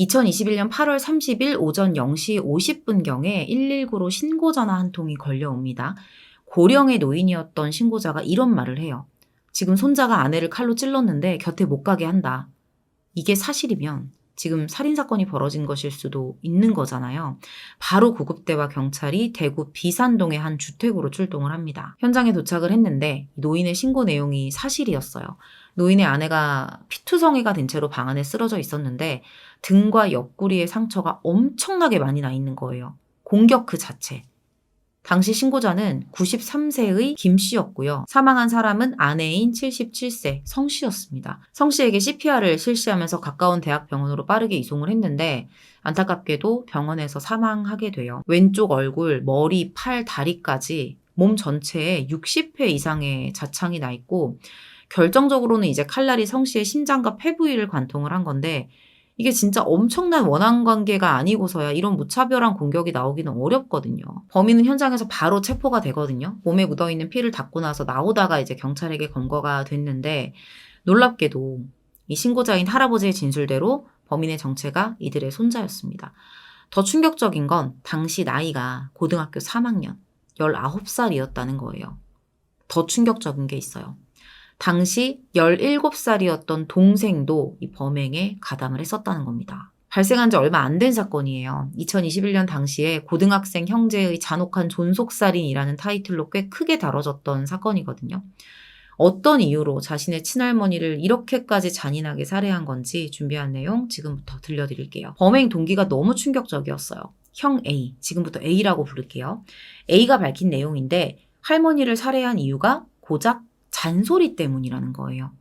2021년 8월 30일 오전 0시 50분경에 119로 신고 전화 한 통이 걸려옵니다. 고령의 노인이었던 신고자가 이런 말을 해요. 지금 손자가 아내를 칼로 찔렀는데 곁에 못 가게 한다. 이게 사실이면 지금 살인사건이 벌어진 것일 수도 있는 거잖아요. 바로 구급대와 경찰이 대구 비산동의 한 주택으로 출동을 합니다. 현장에 도착을 했는데 노인의 신고 내용이 사실이었어요. 노인의 아내가 피투성이가 된 채로 방 안에 쓰러져 있었는데 등과 옆구리에 상처가 엄청나게 많이 나 있는 거예요. 공격 그 자체. 당시 신고자는 93세의 김 씨였고요. 사망한 사람은 아내인 77세 성 씨였습니다. 성 씨에게 CPR을 실시하면서 가까운 대학병원으로 빠르게 이송을 했는데 안타깝게도 병원에서 사망하게 돼요. 왼쪽 얼굴, 머리, 팔, 다리까지 몸 전체에 60회 이상의 자창이 나 있고 결정적으로는 이제 칼날이 성 씨의 심장과 폐 부위를 관통을 한 건데 이게 진짜 엄청난 원한 관계가 아니고서야 이런 무차별한 공격이 나오기는 어렵거든요. 범인은 현장에서 바로 체포가 되거든요. 몸에 묻어있는 피를 닦고 나서 나오다가 이제 경찰에게 검거가 됐는데 놀랍게도 이 신고자인 할아버지의 진술대로 범인의 정체가 이들의 손자였습니다. 더 충격적인 건 당시 나이가 고등학교 3학년, 19살이었다는 거예요. 더 충격적인 게 있어요. 당시 17살이었던 동생도 이 범행에 가담을 했었다는 겁니다. 발생한 지 얼마 안 된 사건이에요. 2021년 당시에 고등학생 형제의 잔혹한 존속살인이라는 타이틀로 꽤 크게 다뤄졌던 사건이거든요. 어떤 이유로 자신의 친할머니를 이렇게까지 잔인하게 살해한 건지 준비한 내용 지금부터 들려드릴게요. 범행 동기가 너무 충격적이었어요. 형 A, 지금부터 A라고 부를게요. A가 밝힌 내용인데 할머니를 살해한 이유가 고작 잔소리 때문이라는 거예요.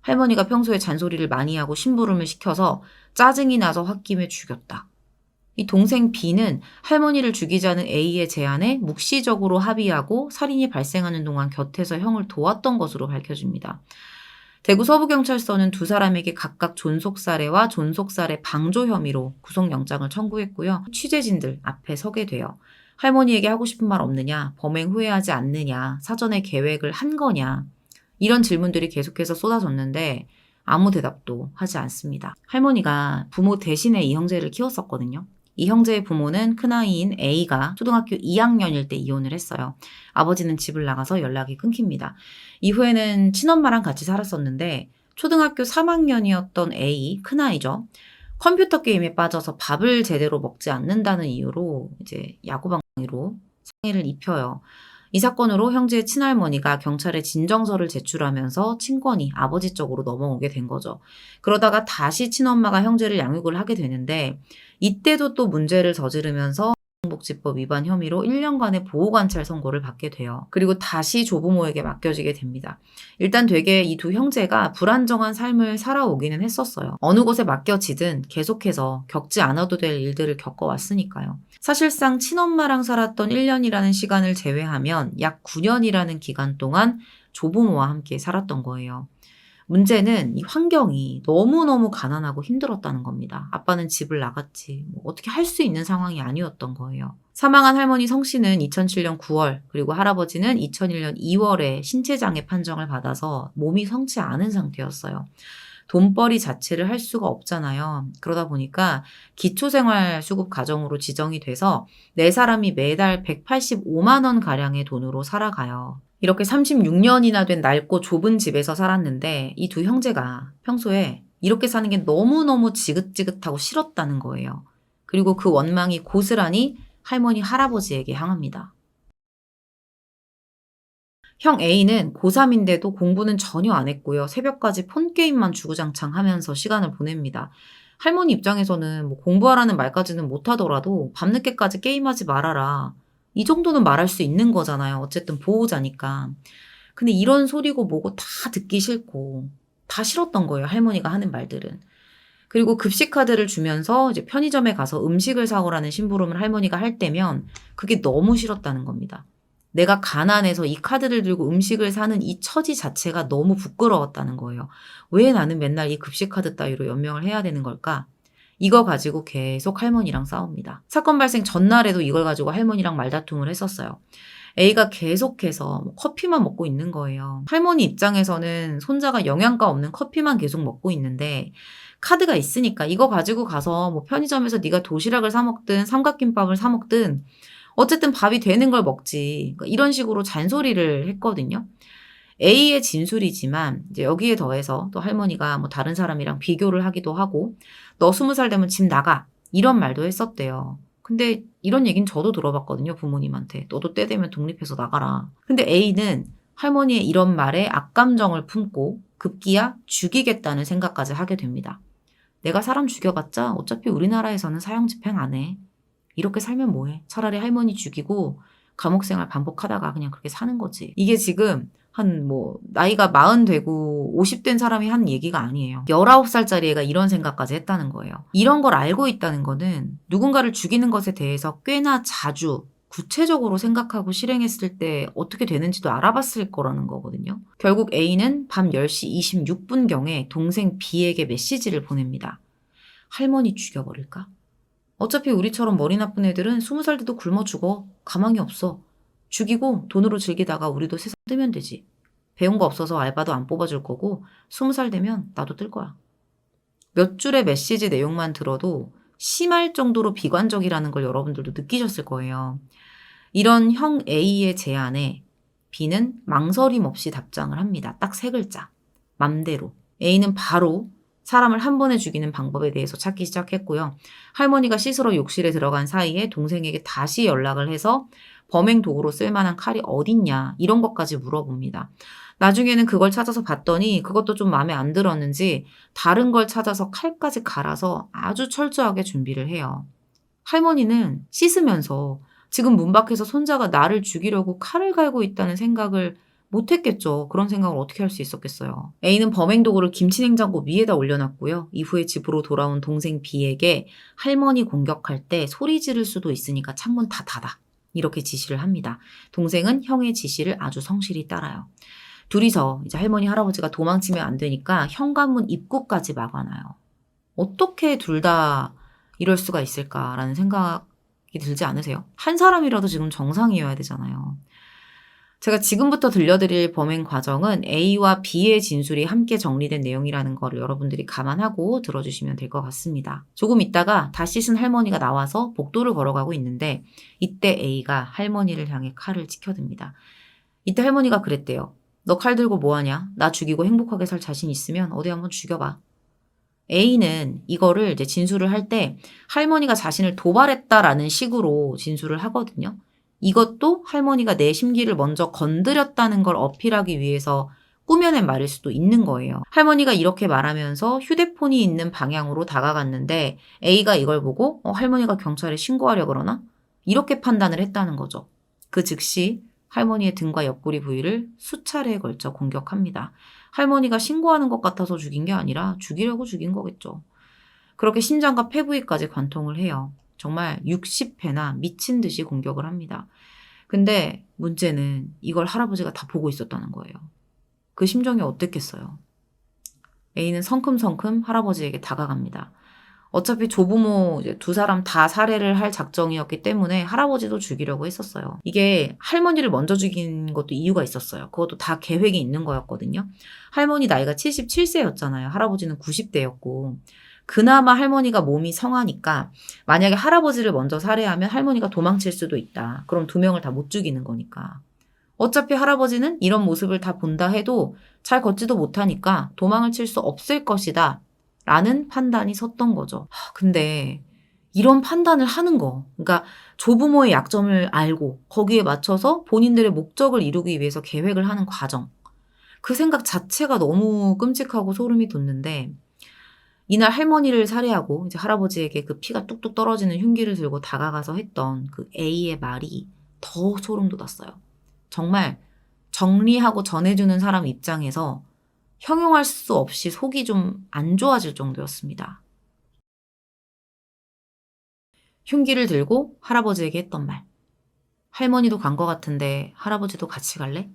할머니가 평소에 잔소리를 많이 하고 심부름을 시켜서 짜증이 나서 홧김에 죽였다. 이 동생 B는 할머니를 죽이자는 A의 제안에 묵시적으로 합의하고 살인이 발생하는 동안 곁에서 형을 도왔던 것으로 밝혀집니다. 대구 서부경찰서는 두 사람에게 각각 존속살해와 존속살해 방조 혐의로 구속영장을 청구했고요. 취재진들 앞에 서게 돼요. 할머니에게 하고 싶은 말 없느냐, 범행 후회하지 않느냐, 사전에 계획을 한 거냐, 이런 질문들이 계속해서 쏟아졌는데 아무 대답도 하지 않습니다. 할머니가 부모 대신에 이 형제를 키웠었거든요. 이 형제의 부모는 큰아이인 A가 초등학교 2학년일 때 이혼을 했어요. 아버지는 집을 나가서 연락이 끊깁니다. 이후에는 친엄마랑 같이 살았었는데 초등학교 3학년이었던 A, 큰아이죠. 컴퓨터 게임에 빠져서 밥을 제대로 먹지 않는다는 이유로 이제 야구방으로 상해를 입혀요. 이 사건으로 형제의 친할머니가 경찰에 진정서를 제출하면서 친권이 아버지 쪽으로 넘어오게 된 거죠. 그러다가 다시 친엄마가 형제를 양육을 하게 되는데 이때도 또 문제를 저지르면서 아동복지법 위반 혐의로 1년간의 보호관찰 선고를 받게 돼요. 그리고 다시 조부모에게 맡겨지게 됩니다. 일단 되게 이 두 형제가 불안정한 삶을 살아오기는 했었어요. 어느 곳에 맡겨지든 계속해서 겪지 않아도 될 일들을 겪어왔으니까요. 사실상 친엄마랑 살았던 1년이라는 시간을 제외하면 약 9년이라는 기간 동안 조부모와 함께 살았던 거예요. 문제는 이 환경이 너무너무 가난하고 힘들었다는 겁니다. 아빠는 집을 나갔지. 어떻게 할 수 있는 상황이 아니었던 거예요. 사망한 할머니 성 씨는 2007년 9월, 그리고 할아버지는 2001년 2월에 신체장애 판정을 받아서 몸이 성치 않은 상태였어요. 돈벌이 자체를 할 수가 없잖아요. 그러다 보니까 기초생활수급 가정으로 지정이 돼서 네 사람이 매달 185만 원 가량의 돈으로 살아가요. 이렇게 36년이나 된 낡고 좁은 집에서 살았는데 이 두 형제가 평소에 이렇게 사는 게 너무너무 지긋지긋하고 싫었다는 거예요. 그리고 그 원망이 고스란히 할머니, 할아버지에게 향합니다. 형 A는 고3인데도 공부는 전혀 안 했고요. 새벽까지 폰게임만 주구장창 하면서 시간을 보냅니다. 할머니 입장에서는 뭐 공부하라는 말까지는 못하더라도 밤늦게까지 게임하지 말아라. 이 정도는 말할 수 있는 거잖아요. 어쨌든 보호자니까. 근데 이런 소리고 뭐고 다 듣기 싫고 다 싫었던 거예요. 할머니가 하는 말들은. 그리고 급식카드를 주면서 이제 편의점에 가서 음식을 사오라는 심부름을 할머니가 할 때면 그게 너무 싫었다는 겁니다. 내가 가난해서 이 카드를 들고 음식을 사는 이 처지 자체가 너무 부끄러웠다는 거예요. 왜 나는 맨날 이 급식카드 따위로 연명을 해야 되는 걸까? 이거 가지고 계속 할머니랑 싸웁니다. 사건 발생 전날에도 이걸 가지고 할머니랑 말다툼을 했었어요. A가 계속해서 뭐 커피만 먹고 있는 거예요. 할머니 입장에서는 손자가 영양가 없는 커피만 계속 먹고 있는데 카드가 있으니까 이거 가지고 가서 뭐 편의점에서 네가 도시락을 사 먹든 삼각김밥을 사 먹든 어쨌든 밥이 되는 걸 먹지. 그러니까 이런 식으로 잔소리를 했거든요. A의 진술이지만 이제 여기에 더해서 또 할머니가 뭐 다른 사람이랑 비교를 하기도 하고 너 20살 되면 집 나가 이런 말도 했었대요. 근데 이런 얘기는 저도 들어봤거든요, 부모님한테. 너도 때 되면 독립해서 나가라. 근데 A는 할머니의 이런 말에 악감정을 품고 급기야 죽이겠다는 생각까지 하게 됩니다. 내가 사람 죽여봤자 어차피 우리나라에서는 사형 집행 안 해. 이렇게 살면 뭐해? 차라리 할머니 죽이고 감옥 생활 반복하다가 그냥 그렇게 사는 거지. 이게 지금 한 뭐 나이가 40 되고 50 된 사람이 하는 얘기가 아니에요. 19살짜리 애가 이런 생각까지 했다는 거예요. 이런 걸 알고 있다는 거는 누군가를 죽이는 것에 대해서 꽤나 자주 구체적으로 생각하고 실행했을 때 어떻게 되는지도 알아봤을 거라는 거거든요. 결국 A는 밤 10시 26분경에 동생 B에게 메시지를 보냅니다. 할머니 죽여버릴까? 어차피 우리처럼 머리 나쁜 애들은 20살 돼도 굶어 죽어. 가망이 없어. 죽이고 돈으로 즐기다가 우리도 세상 뜨면 되지. 배운 거 없어서 알바도 안 뽑아줄 거고 20살 되면 나도 뜰 거야. 몇 줄의 메시지 내용만 들어도 심할 정도로 비관적이라는 걸 여러분들도 느끼셨을 거예요. 이런 형 A의 제안에 B는 망설임 없이 답장을 합니다. 딱 3글자. 맘대로. A는 바로 사람을 한 번에 죽이는 방법에 대해서 찾기 시작했고요. 할머니가 씻으러 욕실에 들어간 사이에 동생에게 다시 연락을 해서 범행 도구로 쓸만한 칼이 어딨냐 이런 것까지 물어봅니다. 나중에는 그걸 찾아서 봤더니 그것도 좀 마음에 안 들었는지 다른 걸 찾아서 칼까지 갈아서 아주 철저하게 준비를 해요. 할머니는 씻으면서 지금 문 밖에서 손자가 나를 죽이려고 칼을 갈고 있다는 생각을 못했겠죠. 그런 생각을 어떻게 할 수 있었겠어요. A는 범행 도구를 김치냉장고 위에다 올려놨고요. 이후에 집으로 돌아온 동생 B에게 할머니 공격할 때 소리 지를 수도 있으니까 창문 다 닫아. 이렇게 지시를 합니다. 동생은 형의 지시를 아주 성실히 따라요. 둘이서 이제 할머니 할아버지가 도망치면 안 되니까 현관문 입구까지 막아놔요. 어떻게 둘 다 이럴 수가 있을까라는 생각이 들지 않으세요? 한 사람이라도 지금 정상이어야 되잖아요. 제가 지금부터 들려드릴 범행 과정은 A와 B의 진술이 함께 정리된 내용이라는 거를 여러분들이 감안하고 들어주시면 될 것 같습니다. 조금 있다가 다 씻은 할머니가 나와서 복도를 걸어가고 있는데 이때 A가 할머니를 향해 칼을 치켜듭니다. 이때 할머니가 그랬대요. 너 칼 들고 뭐하냐? 나 죽이고 행복하게 살 자신 있으면 어디 한번 죽여봐. A는 이거를 이제 진술을 할 때 할머니가 자신을 도발했다라는 식으로 진술을 하거든요. 이것도 할머니가 내 심기를 먼저 건드렸다는 걸 어필하기 위해서 꾸며낸 말일 수도 있는 거예요. 할머니가 이렇게 말하면서 휴대폰이 있는 방향으로 다가갔는데 A가 이걸 보고 할머니가 경찰에 신고하려 그러나? 이렇게 판단을 했다는 거죠. 그 즉시 할머니의 등과 옆구리 부위를 수차례에 걸쳐 공격합니다. 할머니가 신고하는 것 같아서 죽인 게 아니라 죽이려고 죽인 거겠죠. 그렇게 심장과 폐 부위까지 관통을 해요. 정말 60회나 미친 듯이 공격을 합니다. 근데 문제는 이걸 할아버지가 다 보고 있었다는 거예요. 그 심정이 어땠겠어요? A는 성큼성큼 할아버지에게 다가갑니다. 어차피 조부모 이제 두 사람 다 살해를 할 작정이었기 때문에 할아버지도 죽이려고 했었어요. 이게 할머니를 먼저 죽인 것도 이유가 있었어요. 그것도 다 계획이 있는 거였거든요. 할머니 나이가 77세였잖아요. 할아버지는 90대였고. 그나마 할머니가 몸이 성하니까 만약에 할아버지를 먼저 살해하면 할머니가 도망칠 수도 있다. 그럼 2명을 다 못 죽이는 거니까. 어차피 할아버지는 이런 모습을 다 본다 해도 잘 걷지도 못하니까 도망을 칠 수 없을 것이다. 라는 판단이 섰던 거죠. 근데 이런 판단을 하는 거, 그러니까 조부모의 약점을 알고 거기에 맞춰서 본인들의 목적을 이루기 위해서 계획을 하는 과정. 그 생각 자체가 너무 끔찍하고 소름이 돋는데 이날 할머니를 살해하고 이제 할아버지에게 그 피가 뚝뚝 떨어지는 흉기를 들고 다가가서 했던 그 A의 말이 더 소름 돋았어요. 정말 정리하고 전해주는 사람 입장에서 형용할 수 없이 속이 좀 안 좋아질 정도였습니다. 흉기를 들고 할아버지에게 했던 말. 할머니도 간 것 같은데 할아버지도 같이 갈래?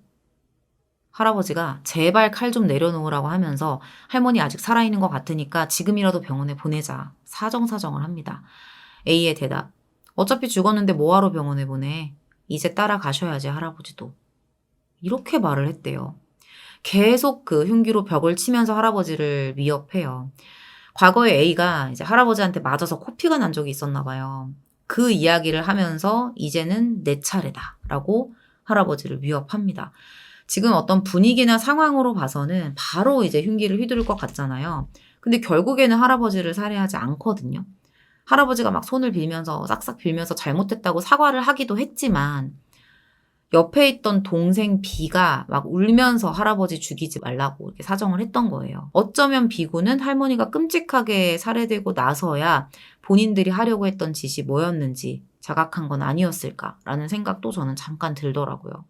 할아버지가 제발 칼 좀 내려놓으라고 하면서 할머니 아직 살아있는 것 같으니까 지금이라도 병원에 보내자. 사정사정을 합니다. A의 대답. 어차피 죽었는데 뭐하러 병원에 보내? 이제 따라가셔야지 할아버지도. 이렇게 말을 했대요. 계속 그 흉기로 벽을 치면서 할아버지를 위협해요. 과거에 A가 이제 할아버지한테 맞아서 코피가 난 적이 있었나 봐요. 그 이야기를 하면서 이제는 내 차례다라고 할아버지를 위협합니다. 지금 어떤 분위기나 상황으로 봐서는 바로 이제 흉기를 휘두를 것 같잖아요. 근데 결국에는 할아버지를 살해하지 않거든요. 할아버지가 막 손을 빌면서 싹싹 빌면서 잘못했다고 사과를 하기도 했지만 옆에 있던 동생 B가 막 울면서 할아버지 죽이지 말라고 이렇게 사정을 했던 거예요. 어쩌면 B군은 할머니가 끔찍하게 살해되고 나서야 본인들이 하려고 했던 짓이 뭐였는지 자각한 건 아니었을까라는 생각도 저는 잠깐 들더라고요.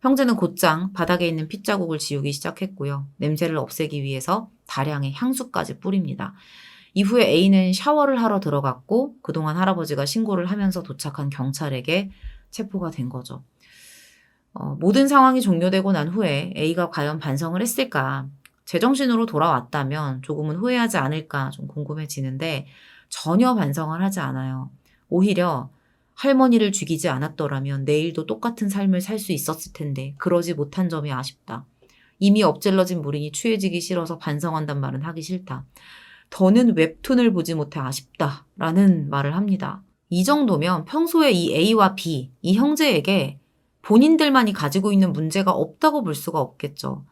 형제는 곧장 바닥에 있는 핏자국을 지우기 시작했고요. 냄새를 없애기 위해서 다량의 향수까지 뿌립니다. 이후에 A는 샤워를 하러 들어갔고 그동안 할아버지가 신고를 하면서 도착한 경찰에게 체포가 된 거죠. 모든 상황이 종료되고 난 후에 A가 과연 반성을 했을까? 제정신으로 돌아왔다면 조금은 후회하지 않을까 좀 궁금해지는데 전혀 반성을 하지 않아요. 오히려 할머니를 죽이지 않았더라면 내일도 똑같은 삶을 살 수 있었을 텐데 그러지 못한 점이 아쉽다. 이미 엎질러진 물이니 추해지기 싫어서 반성한단 말은 하기 싫다. 더는 웹툰을 보지 못해 아쉽다. 라는 말을 합니다. 이 정도면 평소에 이 A와 B, 이 형제에게 본인들만이 가지고 있는 문제가 없다고 볼 수가 없겠죠.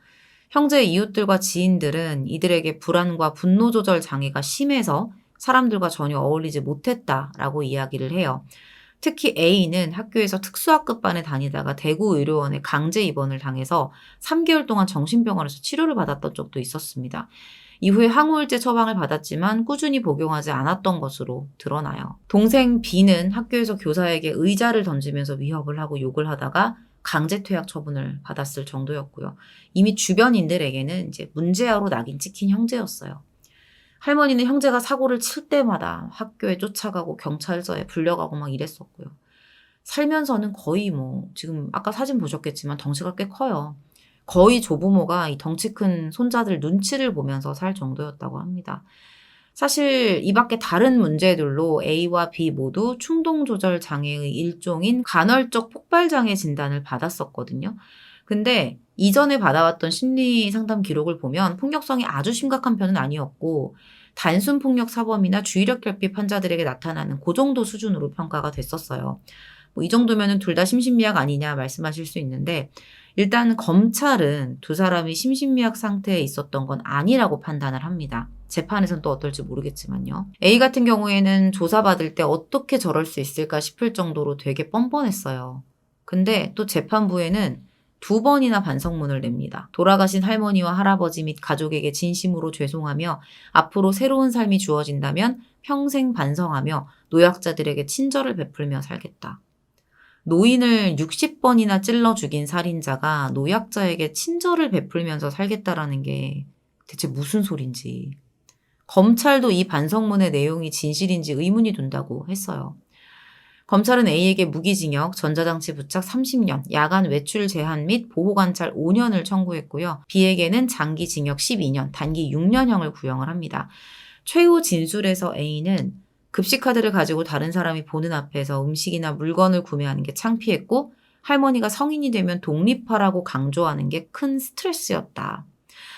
형제의 이웃들과 지인들은 이들에게 불안과 분노 조절 장애가 심해서 사람들과 전혀 어울리지 못했다라고 이야기를 해요. 특히 A는 학교에서 특수학급반에 다니다가 대구의료원에 강제 입원을 당해서 3개월 동안 정신병원에서 치료를 받았던 적도 있었습니다. 이후에 항우울제 처방을 받았지만 꾸준히 복용하지 않았던 것으로 드러나요. 동생 B는 학교에서 교사에게 의자를 던지면서 위협을 하고 욕을 하다가 강제 퇴학 처분을 받았을 정도였고요. 이미 주변인들에게는 이제 문제아로 낙인 찍힌 형제였어요. 할머니는 형제가 사고를 칠 때마다 학교에 쫓아가고 경찰서에 불려가고 막 이랬었고요. 살면서는 거의 지금 아까 사진 보셨겠지만 덩치가 꽤 커요. 거의 조부모가 이 덩치 큰 손자들 눈치를 보면서 살 정도였다고 합니다. 사실 이 밖에 다른 문제들로 A와 B 모두 충동조절 장애의 일종인 간헐적 폭발장애 진단을 받았었거든요. 근데 이전에 받아왔던 심리 상담 기록을 보면 폭력성이 아주 심각한 편은 아니었고 단순 폭력 사범이나 주의력 결핍 환자들에게 나타나는 그 정도 수준으로 평가가 됐었어요. 이 정도면은 둘 다 심신미약 아니냐 말씀하실 수 있는데 일단 검찰은 두 사람이 심신미약 상태에 있었던 건 아니라고 판단을 합니다. 재판에서는 또 어떨지 모르겠지만요. A 같은 경우에는 조사받을 때 어떻게 저럴 수 있을까 싶을 정도로 되게 뻔뻔했어요. 근데 또 재판부에는 2번이나 반성문을 냅니다. 돌아가신 할머니와 할아버지 및 가족에게 진심으로 죄송하며 앞으로 새로운 삶이 주어진다면 평생 반성하며 노약자들에게 친절을 베풀며 살겠다. 노인을 60번이나 찔러 죽인 살인자가 노약자에게 친절을 베풀면서 살겠다라는 게 대체 무슨 소린지. 검찰도 이 반성문의 내용이 진실인지 의문이 든다고 했어요. 검찰은 A에게 무기징역, 전자장치 부착 30년, 야간 외출 제한 및 보호관찰 5년을 청구했고요. B에게는 장기징역 12년, 단기 6년형을 구형을 합니다. 최후 진술에서 A는 급식카드를 가지고 다른 사람이 보는 앞에서 음식이나 물건을 구매하는 게 창피했고 할머니가 성인이 되면 독립하라고 강조하는 게 큰 스트레스였다.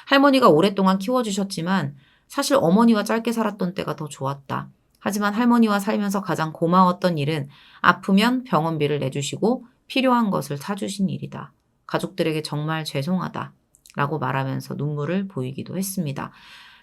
할머니가 오랫동안 키워주셨지만 사실 어머니와 짧게 살았던 때가 더 좋았다. 하지만 할머니와 살면서 가장 고마웠던 일은 아프면 병원비를 내주시고 필요한 것을 사주신 일이다. 가족들에게 정말 죄송하다. 라고 말하면서 눈물을 보이기도 했습니다.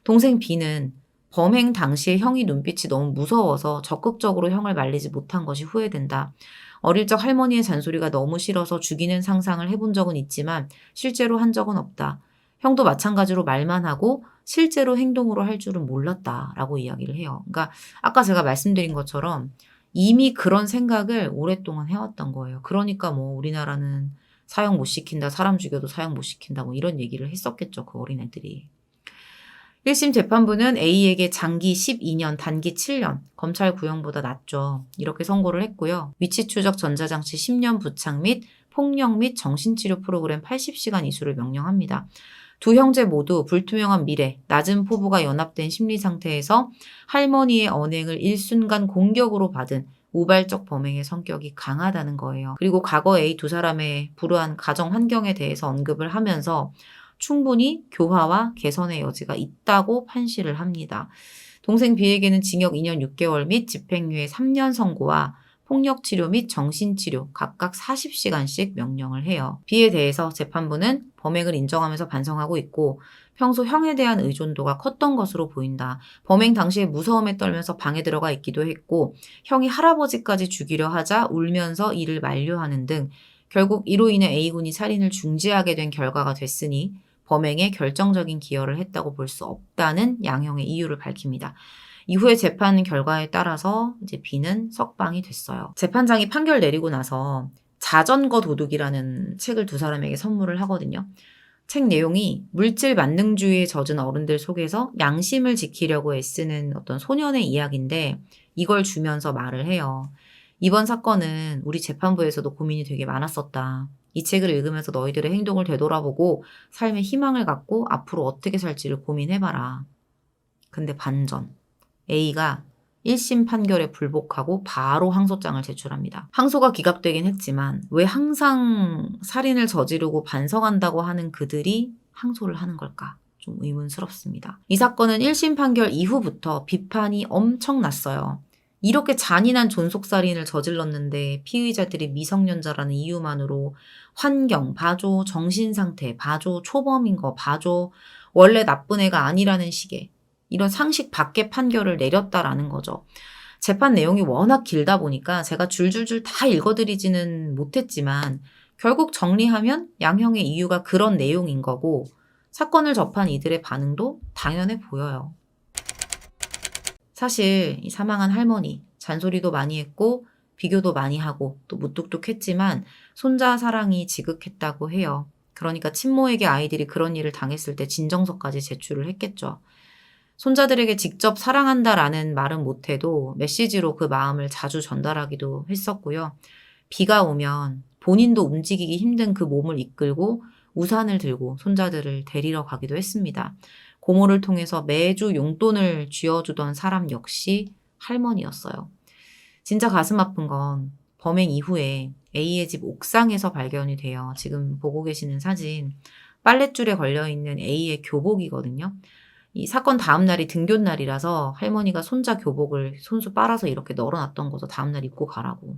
동생 B는 범행 당시에 형이 눈빛이 너무 무서워서 적극적으로 형을 말리지 못한 것이 후회된다. 어릴 적 할머니의 잔소리가 너무 싫어서 죽이는 상상을 해본 적은 있지만 실제로 한 적은 없다. 형도 마찬가지로 말만 하고 실제로 행동으로 할 줄은 몰랐다라고 이야기를 해요. 그러니까 아까 제가 말씀드린 것처럼 이미 그런 생각을 오랫동안 해왔던 거예요. 그러니까 우리나라는 사형 못 시킨다, 사람 죽여도 사형 못 시킨다 이런 얘기를 했었겠죠. 그 어린애들이. 1심 재판부는 A에게 장기 12년, 단기 7년, 검찰 구형보다 낫죠. 이렇게 선고를 했고요. 위치 추적 전자장치 10년 부착 및 폭력 및 정신치료 프로그램 80시간 이수를 명령합니다. 두 형제 모두 불투명한 미래, 낮은 포부가 연합된 심리 상태에서 할머니의 언행을 일순간 공격으로 받은 우발적 범행의 성격이 강하다는 거예요. 그리고 과거 A 두 사람의 불우한 가정 환경에 대해서 언급을 하면서 충분히 교화와 개선의 여지가 있다고 판시를 합니다. 동생 B에게는 징역 2년 6개월 및 집행유예 3년 선고와 폭력치료 및 정신치료 각각 40시간씩 명령을 해요. B에 대해서 재판부는 범행을 인정하면서 반성하고 있고 평소 형에 대한 의존도가 컸던 것으로 보인다. 범행 당시에 무서움에 떨면서 방에 들어가 있기도 했고 형이 할아버지까지 죽이려 하자 울면서 이를 만류하는 등 결국 이로 인해 A군이 살인을 중지하게 된 결과가 됐으니 범행에 결정적인 기여를 했다고 볼 수 없다는 양형의 이유를 밝힙니다. 이후에 재판 결과에 따라서 이제 B는 석방이 됐어요. 재판장이 판결 내리고 나서 자전거 도둑이라는 책을 두 사람에게 선물을 하거든요. 책 내용이 물질 만능주의에 젖은 어른들 속에서 양심을 지키려고 애쓰는 어떤 소년의 이야기인데 이걸 주면서 말을 해요. 이번 사건은 우리 재판부에서도 고민이 되게 많았었다. 이 책을 읽으면서 너희들의 행동을 되돌아보고 삶에 희망을 갖고 앞으로 어떻게 살지를 고민해봐라. 근데 반전. A가 1심 판결에 불복하고 바로 항소장을 제출합니다. 항소가 기각되긴 했지만 왜 항상 살인을 저지르고 반성한다고 하는 그들이 항소를 하는 걸까? 좀 의문스럽습니다. 이 사건은 1심 판결 이후부터 비판이 엄청났어요. 이렇게 잔인한 존속살인을 저질렀는데 피의자들이 미성년자라는 이유만으로 환경, 봐줘, 정신상태, 봐줘, 초범인 거, 봐줘, 원래 나쁜 애가 아니라는 식의 이런 상식 밖의 판결을 내렸다라는 거죠. 재판 내용이 워낙 길다 보니까 제가 줄줄줄 다 읽어드리지는 못했지만 결국 정리하면 양형의 이유가 그런 내용인 거고 사건을 접한 이들의 반응도 당연해 보여요. 사실 이 사망한 할머니 잔소리도 많이 했고 비교도 많이 하고 또 무뚝뚝했지만 손자 사랑이 지극했다고 해요. 그러니까 친모에게 아이들이 그런 일을 당했을 때 진정서까지 제출을 했겠죠. 손자들에게 직접 사랑한다라는 말은 못해도 메시지로 그 마음을 자주 전달하기도 했었고요. 비가 오면 본인도 움직이기 힘든 그 몸을 이끌고 우산을 들고 손자들을 데리러 가기도 했습니다. 고모를 통해서 매주 용돈을 쥐어주던 사람 역시 할머니였어요. 진짜 가슴 아픈 건 범행 이후에 A의 집 옥상에서 발견이 돼요. 지금 보고 계시는 사진, 빨랫줄에 걸려있는 A의 교복이거든요. 이 사건 다음 날이 등굣날이라서 할머니가 손자 교복을 손수 빨아서 이렇게 널어놨던 거죠. 다음 날 입고 가라고.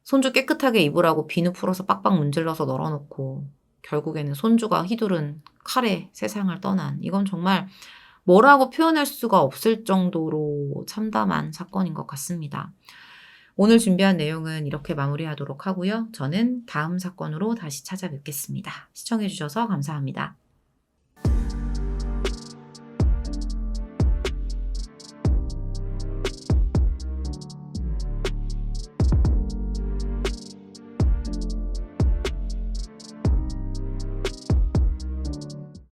손주 깨끗하게 입으라고 비누 풀어서 빡빡 문질러서 널어놓고 결국에는 손주가 휘두른 칼에 세상을 떠난 이건 정말 뭐라고 표현할 수가 없을 정도로 참담한 사건인 것 같습니다. 오늘 준비한 내용은 이렇게 마무리하도록 하고요. 저는 다음 사건으로 다시 찾아뵙겠습니다. 시청해주셔서 감사합니다.